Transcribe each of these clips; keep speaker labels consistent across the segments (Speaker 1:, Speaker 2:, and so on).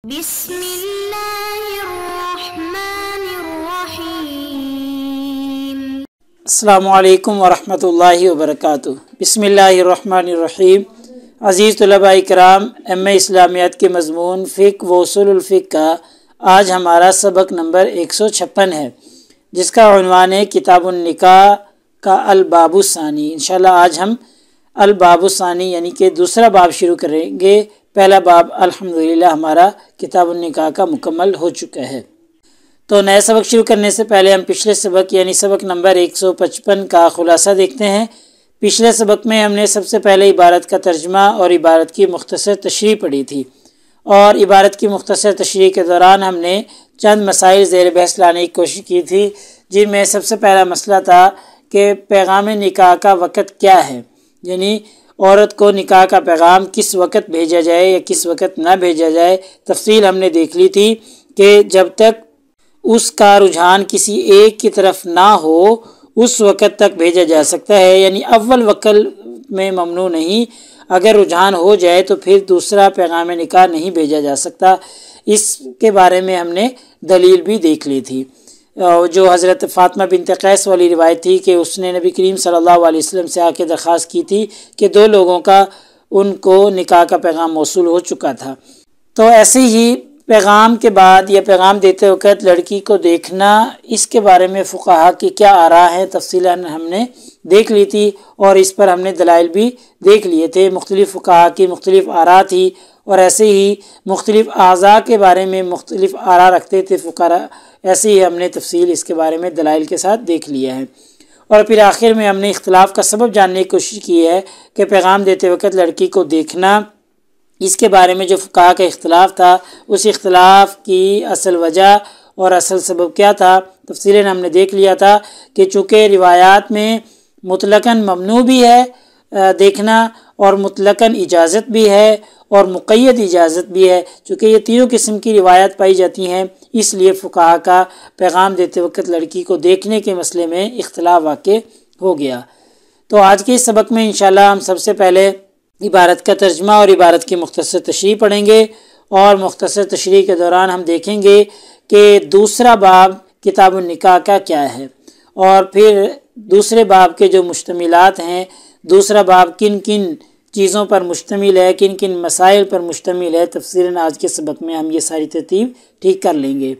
Speaker 1: بسم اللہ الرحمن الرحیم۔
Speaker 2: السلام علیکم ورحمۃ اللہ وبرکاتہ۔ بسم اللہ الرحمن الرحیم۔ عزیز طلباء کرام، ایم اے اسلامیات کے مضمون فقہ و اصول الفقہ کا آج ہمارا سبق نمبر 156 ہے، جس کا عنوان ہے کتاب النکاح کا الباب الثانی۔ انشاءاللہ آج ہم الباب الثانی یعنی کہ دوسرا باب شروع کریں گے۔ پہلا باب الحمدللہ ہمارا کتاب النکاح کا مکمل ہو چکا ہے۔ تو نئے سبق شروع کرنے سے پہلے ہم پچھلے سبق یعنی سبق نمبر 155 کا خلاصہ دیکھتے ہیں۔ پچھلے سبق میں ہم نے سب سے پہلے عبارت کا ترجمہ اور عبارت کی مختصر تشریح پڑھی تھی، اور عبارت کی مختصر تشریح کے دوران ہم نے چند مسائل زیر بحث لانے کی کوشش کی تھی، جن میں سب سے پہلا مسئلہ تھا کہ پیغام نکاح کا وقت کیا ہے، یعنی عورت کو نکاح کا پیغام کس وقت بھیجا جائے یا کس وقت نہ بھیجا جائے۔ تفصیل ہم نے دیکھ لی تھی کہ جب تک اس کا رجحان کسی ایک کی طرف نہ ہو اس وقت تک بھیجا جا سکتا ہے، یعنی اول وقت میں ممنوع نہیں، اگر رجحان ہو جائے تو پھر دوسرا پیغام نکاح نہیں بھیجا جا سکتا۔ اس کے بارے میں ہم نے دلیل بھی دیکھ لی تھی، جو حضرت فاطمہ بنت قیس والی روایت تھی کہ اس نے نبی کریم صلی اللہ علیہ وسلم سے آ کے درخواست کی تھی کہ دو لوگوں کا ان کو نکاح کا پیغام موصول ہو چکا تھا۔ تو ایسے ہی پیغام کے بعد یا پیغام دیتے وقت لڑکی کو دیکھنا، اس کے بارے میں فقہا کی کیا آراء ہیں تفصیلاً ہم نے دیکھ لی تھی، اور اس پر ہم نے دلائل بھی دیکھ لیے تھے۔ مختلف فقہا کی مختلف آراء تھی، اور ایسے ہی مختلف اعضاء کے بارے میں مختلف آراء رکھتے تھے فقہا۔ ایسے ہی ہم نے تفصیل اس کے بارے میں دلائل کے ساتھ دیکھ لیا ہے، اور پھر آخر میں ہم نے اختلاف کا سبب جاننے کی کوشش کی ہے کہ پیغام دیتے وقت لڑکی کو دیکھنا، اس کے بارے میں جو فقہا کا اختلاف تھا، اس اختلاف کی اصل وجہ اور اصل سبب کیا تھا تفصیلاً ہم نے دیکھ لیا تھا کہ چونکہ روایات میں مطلقاً ممنوع بھی ہے دیکھنا، اور مطلقاً اجازت بھی ہے، اور مقید اجازت بھی ہے، چونکہ یہ تینوں قسم کی روایات پائی جاتی ہیں، اس لیے فقہا کا پیغام دیتے وقت لڑکی کو دیکھنے کے مسئلے میں اختلاف واقع ہو گیا۔ تو آج کے اس سبق میں انشاءاللہ ہم سب سے پہلے عبارت کا ترجمہ اور عبارت کی مختصر تشریح پڑھیں گے، اور مختصر تشریح کے دوران ہم دیکھیں گے کہ دوسرا باب کتاب النکاح کا کیا ہے، اور پھر دوسرے باب کے جو مشتملات ہیں، دوسرا باب کن کن چیزوں پر مشتمل ہے، کن کن مسائل پر مشتمل ہے، تفصیلاً آج کے سبق میں ہم یہ ساری ترتیب ٹھیک کر لیں گے۔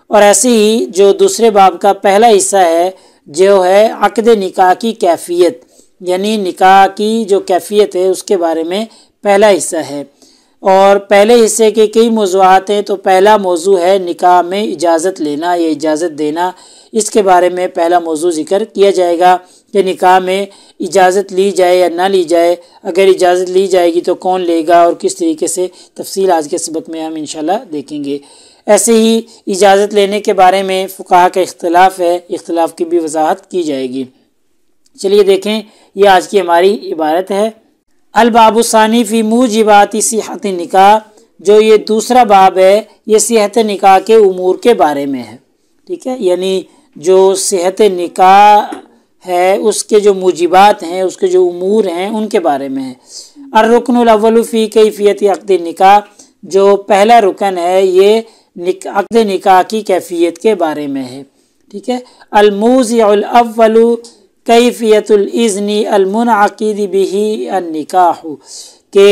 Speaker 2: اور ایسے ہی جو دوسرے باب کا پہلا حصہ ہے جو ہے عقد نکاح کی کیفیت، یعنی نکاح کی جو کیفیت ہے اس کے بارے میں پہلا حصہ ہے، اور پہلے حصے کے کئی موضوعات ہیں۔ تو پہلا موضوع ہے نکاح میں اجازت لینا یا اجازت دینا، اس کے بارے میں پہلا موضوع ذکر کیا جائے گا کہ نکاح میں اجازت لی جائے یا نہ لی جائے، اگر اجازت لی جائے گی تو کون لے گا اور کس طریقے سے، تفصیل آج کے سبق میں ہم انشاءاللہ دیکھیں گے۔ ایسے ہی اجازت لینے کے بارے میں فقہا کا اختلاف ہے، اختلاف کی بھی وضاحت کی جائے گی۔ چلیے دیکھیں، یہ آج کی ہماری عبارت ہے۔ الباب الثانی فی موجبات صحت نکاح، جو یہ دوسرا باب ہے یہ صحت نکاح کے امور کے بارے میں ہے، ٹھیک ہے، یعنی جو صحت نکاح ہے اس کے جو موجبات ہیں، اس کے جو امور ہیں ان کے بارے میں ہے۔ الرکن الاول فی کیفیت عقد نکاح، جو پہلا رکن ہے یہ عقد نکاح کی کیفیت کے بارے میں ہے، ٹھیک ہے۔ الموضع الاول کیفیت الاذن المنعقد به النکاح، کہ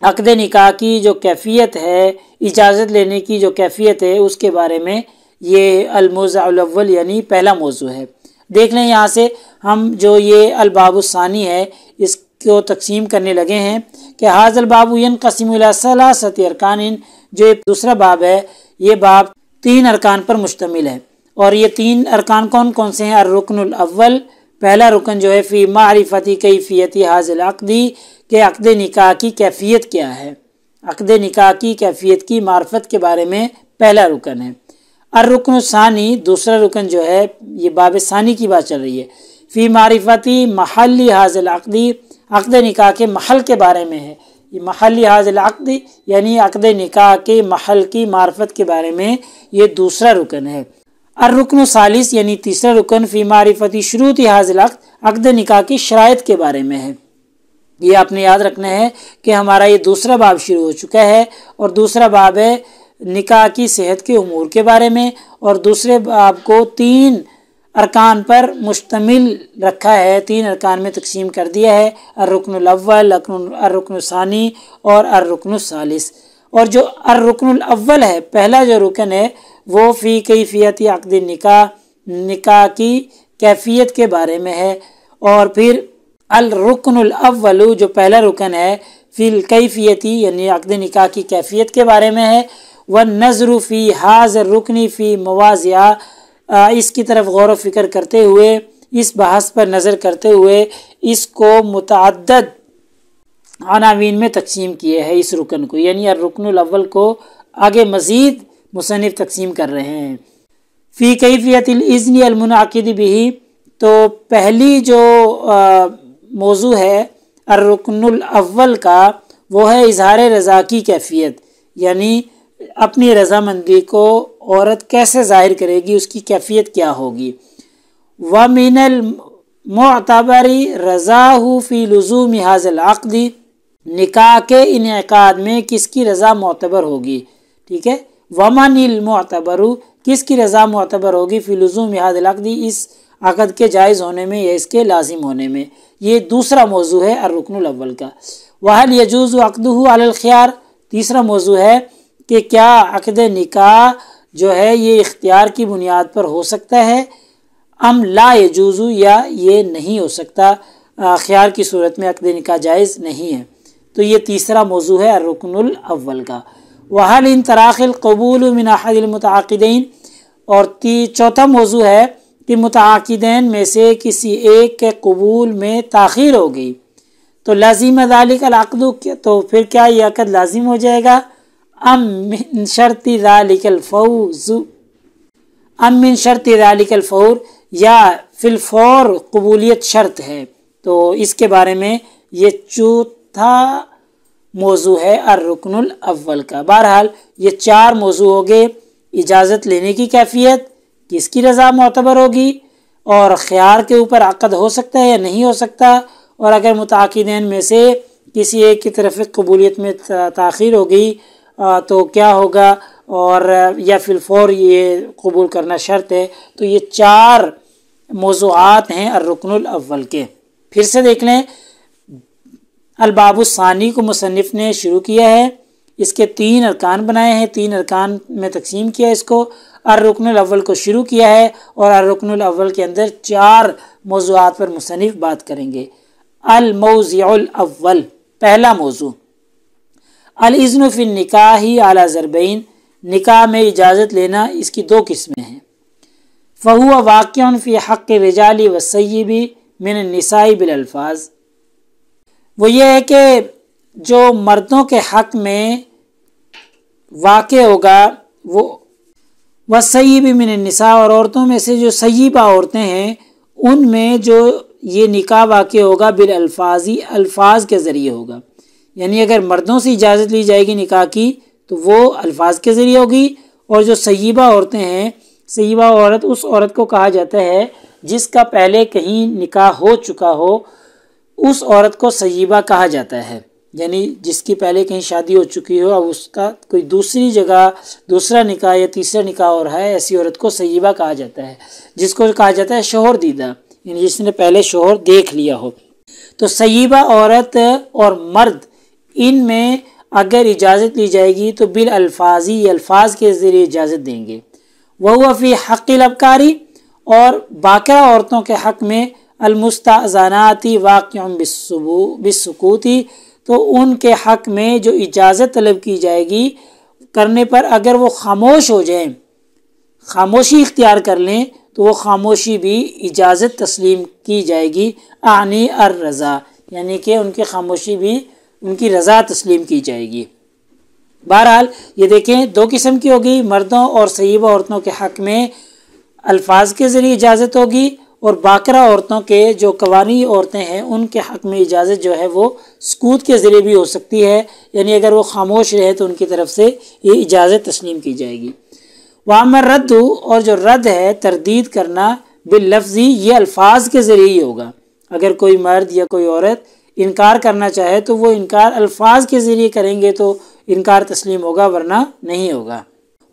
Speaker 2: عقد نکاح کی جو کیفیت ہے، اجازت لینے کی جو کیفیت ہے، اس کے بارے میں یہ الموضع الاول یعنی پہلا موضوع ہے۔ دیکھ لیں یہاں سے ہم جو یہ الباب الثانی ہے اس کو تقسیم کرنے لگے ہیں کہ ھذا الباب ينقسم الى ثلاثه ارکان، جو دوسرا باب ہے یہ باب 3 ارکان پر مشتمل ہے، اور یہ 3 ارکان کون کون سے ہیں؟ الرکن الاول، پہلا رکن جو ہے فی معرفت کیفیت ھذا العقد، کہ عقد نکاح کی کیفیت کیا ہے، عقد نکاح کی کیفیت کی معرفت کے بارے میں پہلا رکن ہے۔ الرکن الثانی، دوسرا رکن جو ہے یہ باب ثانی کی بات چل رہی ہے، فی معرفت محل ھذا العقد، عقد نکاح کے محل کے بارے میں ہے، یہ محل ھذا العقد یعنی عقد نکاح کے محل کی معرفت کے بارے میں یہ دوسرا رکن ہے۔ الرکن الثالث یعنی تیسرا رکن فی معرفت شروط ھذا العقد، عقد نکاح کی شرائط کے بارے میں ہے، یہ آپ نے یاد رکھنا ہے کہ ہمارا یہ دوسرا باب شروع ہو چکا ہے، اور دوسرا باب ہے نکاح کی صحت کے امور کے بارے میں، اور دوسرے باب کو 3 ارکان پر مشتمل رکھا ہے، 3 ارکان میں تقسیم کر دیا ہے: الرکن الاول، الرکن الثانی اور الرکن الثالث۔ اور جو الرکن الاول ہے، پہلا جو رکن ہے، وہ فی کیفیت عقد نکاح، نکاح کی کیفیت کے بارے میں ہے۔ اور پھر الرکن الاول جو پہلا رکن ہے، فی الکیفیتی یعنی عقد نکاح کی کیفیت کے بارے میں ہے۔ والنظر فی ھذا الرکن فی مواضع، اس کی طرف غور و فکر کرتے ہوئے، اس بحث پر نظر کرتے ہوئے اس کو متعدد عناوین میں تقسیم کیے ہے اس رکن کو، یعنی الرکن الاول کو آگے مزید مصنف تقسیم کر رہے ہیں۔ فی کیفیت الاذن المنعقد بہ، تو پہلی جو موضوع ہے الرکن الاول کا، وہ ہے اظہار رضا کی کیفیت، یعنی اپنی رضامندی کو عورت کیسے ظاہر کرے گی، اس کی کیفیت کیا ہوگی۔ وَمِنَ الْمُعْتَبَرِ رَضَاهُ فِي لُزُومِ هَذَا الْعَقْدِ، نکاح کے انعقاد میں کس کی رضا معتبر ہوگی، ٹھیک ہے۔ وَمَنِ الْمُعْتَبَرُ، کس کی رضا معتبر ہوگی، فی لزوم هذا العقد، اس عقد کے جائز ہونے میں یا اس کے لازم ہونے میں۔ یہ دوسرا موضوع ہے الرکن الاول کا۔ وَهَلْ يَجُوزُ عَقْدُهُ عَلَى الْخِيَارِ، تیسرا موضوع ہے کہ کیا عقد نکاح جو ہے یہ اختیار کی بنیاد پر ہو سکتا ہے، ام لا یجوز، یا یہ نہیں ہو سکتا، خیار کی صورت میں عقد نکاح جائز نہیں ہے۔ تو یہ تیسرا موضوع ہے الرکن الاول کا۔ وَهَلْ إِنْ تَرَاخَ الْقَبُولُ مِنْ أَحَدِ الْمُتَعَاقِدَيْنِ، اور چوتھا موضوع ہے کہ متعاقدین میں سے کسی ایک کے قبول میں تاخیر ہو گئی تو لازم ذلك العقد، تو پھر کیا یہ عقد لازم ہو جائے گا، ام من شرط ذلك الفوز، ام من شرط ذلك الفور، یا فی الفور قبولیت شرط ہے۔ تو اس کے بارے میں یہ چوتھا موضوع ہے الرکن الاول کا۔ بہرحال یہ 4 موضوع ہو گئے: اجازت لینے کی کیفیت، کس کی رضا معتبر ہوگی، اور خیار کے اوپر عقد ہو سکتا ہے یا نہیں ہو سکتا، اور اگر متعاقدین میں سے کسی ایک کی طرف قبولیت میں تاخیر ہو گئی تو کیا ہوگا، اور یا فی الفور یہ قبول کرنا شرط ہے۔ تو یہ 4 موضوعات ہیں الرکن الاول کے۔ پھر سے دیکھ لیں، الباب الثانی کو مصنف نے شروع کیا ہے، اس کے 3 ارکان بنائے ہیں، 3 ارکان میں تقسیم کیا اس کو، الرکن الاول کو شروع کیا ہے، اور الرکن الاول کے اندر 4 موضوعات پر مصنف بات کریں گے۔ الموضع الاول، پہلا موضوع، الاذن فی النکاح علی ضربین، نکاح میں اجازت لینا اس کی 2 قسمیں ہیں۔ فہو واقع فی حق الرجال والثیب من النساء بالالفاظ، وہ یہ ہے کہ جو مردوں کے حق میں واقع ہوگا، وہ والثیب من النساء، اور عورتوں میں سے جو سیبہ عورتیں ہیں ان میں جو یہ نکاح واقع ہوگا بالالفاظ، الفاظ کے ذریعے ہوگا، یعنی اگر مردوں سے اجازت لی جائے گی نکاح کی تو وہ الفاظ کے ذریعے ہوگی، اور جو سیبہ عورتیں ہیں، سیبہ عورت اس عورت کو کہا جاتا ہے جس کا پہلے کہیں نکاح ہو چکا ہو، اس عورت کو سیبہ کہا جاتا ہے، یعنی جس کی پہلے کہیں شادی ہو چکی ہو، اب اس کا کوئی دوسری جگہ دوسرا نکاح یا تیسرا نکاح ہو رہا ہے، ایسی عورت کو سیبہ کہا جاتا ہے، جس کو کہا جاتا ہے شوہر دیدہ، یعنی جس نے پہلے شوہر دیکھ لیا ہو۔ تو سیبہ عورت اور مرد، ان میں اگر اجازت لی جائے گی تو بالالفاظ، الفاظ کے ذریعے اجازت دیں گے۔ وہو فی حق الابکاری، اور باقرہ عورتوں کے حق میں المستأذنات واقع بالسکوت، تو ان کے حق میں جو اجازت طلب کی جائے گی کرنے پر اگر وہ خاموش ہو جائیں، خاموشی اختیار کر لیں، تو وہ خاموشی بھی اجازت تسلیم کی جائے گی، اعنی الرضا، یعنی کہ ان کی خاموشی بھی ان کی رضا تسلیم کی جائے گی۔ بہرحال یہ دیکھیں 2 قسم کی ہوگی، مردوں اور سیبہ عورتوں کے حق میں الفاظ کے ذریعے اجازت ہوگی، اور باقرہ عورتوں کے جو قوانی عورتیں ہیں ان کے حق میں اجازت جو ہے وہ سکوت کے ذریعے بھی ہو سکتی ہے، یعنی اگر وہ خاموش رہے تو ان کی طرف سے یہ اجازت تسلیم کی جائے گی۔ وَأَمَّا الرَّدُّ، اور جو رد ہے، تردید کرنا، باللفظی، یہ الفاظ کے ذریعے ہی ہوگا۔ اگر کوئی مرد یا کوئی عورت انکار کرنا چاہے تو وہ انکار الفاظ کے ذریعے کریں گے تو انکار تسلیم ہوگا ورنہ نہیں ہوگا۔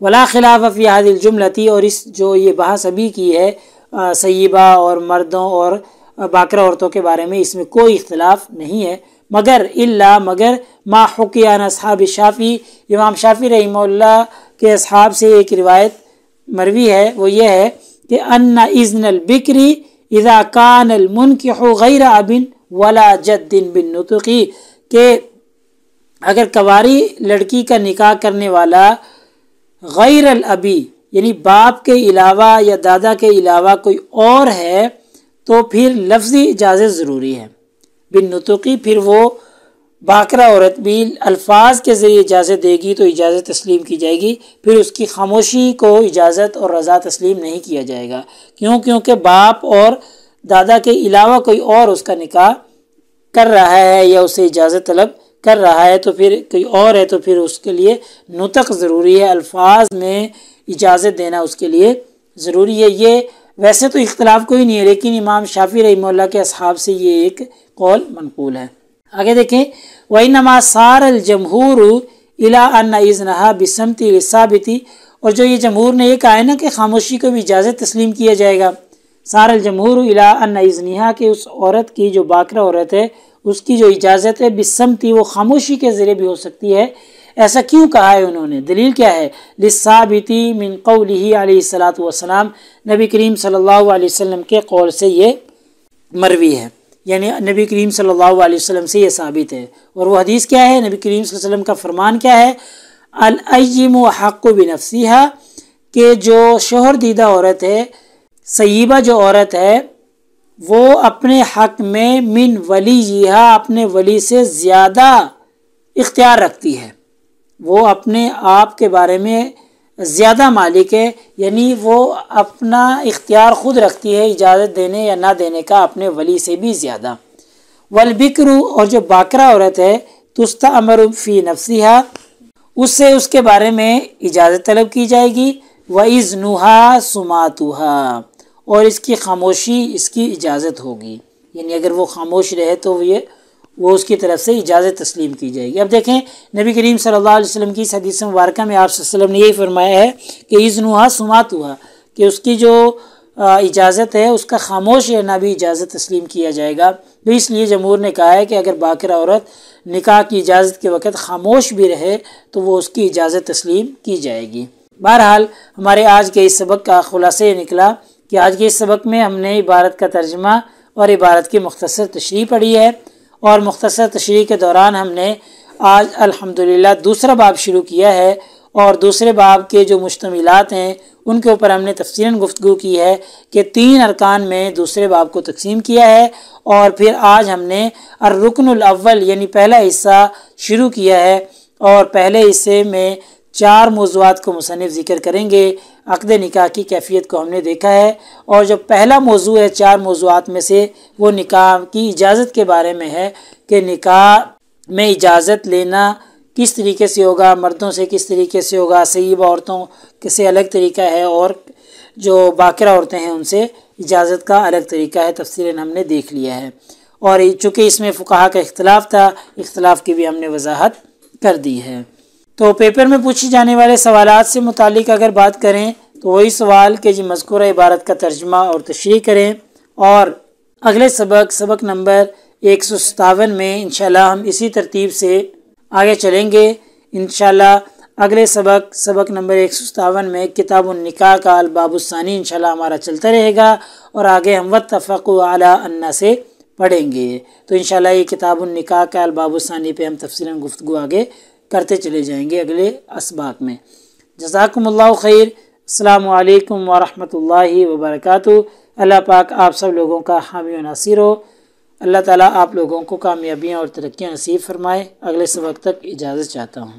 Speaker 2: ولا خلاف فی هذه الجملۃ، اور اس جو یہ بحث ابھی کی ہے سیبہ اور مردوں اور باکرہ عورتوں کے بارے میں، اس میں کوئی اختلاف نہیں ہے، مگر ما حکی عن اصحاب الشافعی، امام شافعی رحمہ اللہ کے اصحاب سے ایک روایت مروی ہے، وہ یہ ہے کہ ان اذن البکر اذا کان المنکح غیر اب ولا جد بالنطق، کہ اگر کنواری لڑکی کا نکاح کرنے والا غیر الابی یعنی باپ کے علاوہ یا دادا کے علاوہ کوئی اور ہے تو پھر لفظی اجازت ضروری ہے، بالنطقی پھر وہ باکرہ عورت بھی الفاظ کے ذریعے اجازت دے گی تو اجازت تسلیم کی جائے گی، پھر اس کی خاموشی کو اجازت اور رضا تسلیم نہیں کیا جائے گا، کیونکہ باپ اور دادا کے علاوہ کوئی اور اس کا نکاح کر رہا ہے یا اسے اجازت طلب کر رہا ہے تو پھر کوئی اور ہے تو پھر اس کے لیے نطق ضروری ہے، الفاظ میں اجازت دینا اس کے لیے ضروری ہے۔ یہ ویسے تو اختلاف کوئی نہیں ہے، لیکن امام شافعی رحمہ اللہ کے اصحاب سے یہ ایک قول منقول ہے۔ آگے دیکھیں وَإِنَّمَا صَارَ الْجَمْهُورُ إِلَىٰ أَنَّ إِذْنَهَا بِالصَّمْتِ لِلثَّابِتِ، اور جو یہ جمہور نے یہ کہا ہے نا کہ خاموشی کو بھی اجازت تسلیم کیا جائے گا، صار الجمہور إِلَىٰ أَنَّ إِذْنِهَا کہ اس عورت کی جو باکرہ عورت ہے اس کی جو اجازت ہے بالصمت وہ خاموشی کے ذریعے بھی ہو سکتی ہے۔ ایسا کیوں کہا ہے انہوں نے؟ دلیل کیا ہے؟ للثابت من قولہ علیہ الصلوۃ والسلام، نبی کریم صلی اللہ علیہ وسلم کے قول سے یہ مروی ہے، یعنی نبی کریم صلی اللہ علیہ وسلم سے یہ ثابت ہے۔ اور وہ حدیث کیا ہے؟ نبی کریم صلی اللہ علیہ وسلم کا فرمان کیا ہے؟ الایم حق بنفسها، کہ جو شوہر دیدہ عورت ہے، سیبہ جو عورت ہے، وہ اپنے حق میں من ولیہا اپنے ولی سے زیادہ اختیار رکھتی ہے، وہ اپنے آپ کے بارے میں زیادہ مالک ہے، یعنی وہ اپنا اختیار خود رکھتی ہے اجازت دینے یا نہ دینے کا اپنے ولی سے بھی زیادہ۔ والبکر، اور جو باکرہ عورت ہے، تستأمر فی نفسها، اس سے اس کے بارے میں اجازت طلب کی جائے گی، وَإِذْنُهَا سُمَاتُهَا، اور اس کی خاموشی اس کی اجازت ہوگی، یعنی اگر وہ خاموش رہے تو وہ اس کی طرف سے اجازت تسلیم کی جائے گی۔ اب دیکھیں نبی کریم صلی اللہ علیہ وسلم کی اس حدیث مبارکہ میں آپ صلی اللہ علیہ وسلم نے یہی فرمایا ہے کہ اذنها سماتها، کہ اس کی جو اجازت ہے اس کا خاموش رہنا بھی اجازت تسلیم کیا جائے گا۔ تو اس لیے جمہور نے کہا ہے کہ اگر باکرہ عورت نکاح کی اجازت کے وقت خاموش بھی رہے تو وہ اس کی اجازت تسلیم کی جائے گی۔ بہرحال ہمارے آج کے اس سبق کا خلاصہ یہ نکلا کہ آج کے اس سبق میں ہم نے عبارت کا ترجمہ اور عبارت کی مختصر تشریح پڑھی ہے، اور مختصر تشریح کے دوران ہم نے آج الحمدللہ دوسرا باب شروع کیا ہے، اور دوسرے باب کے جو مشتملات ہیں ان کے اوپر ہم نے تفصیلاً گفتگو کی ہے کہ 3 ارکان میں دوسرے باب کو تقسیم کیا ہے، اور پھر آج ہم نے الرکن الاول یعنی پہلا حصہ شروع کیا ہے، اور پہلے حصے میں 4 موضوعات کو مصنف ذکر کریں گے۔ عقد نکاح کی کیفیت کو ہم نے دیکھا ہے، اور جو پہلا موضوع ہے 4 موضوعات میں سے وہ نکاح کی اجازت کے بارے میں ہے کہ نکاح میں اجازت لینا کس طریقے سے ہوگا، مردوں سے کس طریقے سے ہوگا، سیبہ عورتوں سے الگ طریقہ ہے، اور جو باکرہ عورتیں ہیں ان سے اجازت کا الگ طریقہ ہے، تفصیلاً ہم نے دیکھ لیا ہے، اور چونکہ اس میں فقہا کا اختلاف تھا، اختلاف کی بھی ہم نے وضاحت کر دی ہے۔ تو پیپر میں پوچھی جانے والے سوالات سے متعلق اگر بات کریں تو وہی سوال کہ جی مذکورہ عبارت کا ترجمہ اور تشریح کریں، اور اگلے سبق نمبر 157 میں انشاءاللہ ہم اسی ترتیب سے آگے چلیں گے۔ انشاءاللہ اگلے سبق نمبر 157 میں کتاب النکاح کا الباب الثانی انشاءاللہ ہمارا چلتا رہے گا، اور آگے ہم واتفقوا علی ان سے پڑھیں گے۔ تو انشاءاللہ یہ کتاب النکاح کا الباب الثانی پہ ہم تفصیلاً گفتگو آگے کرتے چلے جائیں گے اگلے اسباق میں۔ جزاکم اللہ خیر، السلام علیکم ورحمۃ اللہ وبرکاتہ۔ اللہ پاک آپ سب لوگوں کا حامی و ناصر ہو، اللہ تعالیٰ آپ لوگوں کو کامیابیاں اور ترقیاں نصیب فرمائے۔ اگلے سبق تک اجازت چاہتا ہوں۔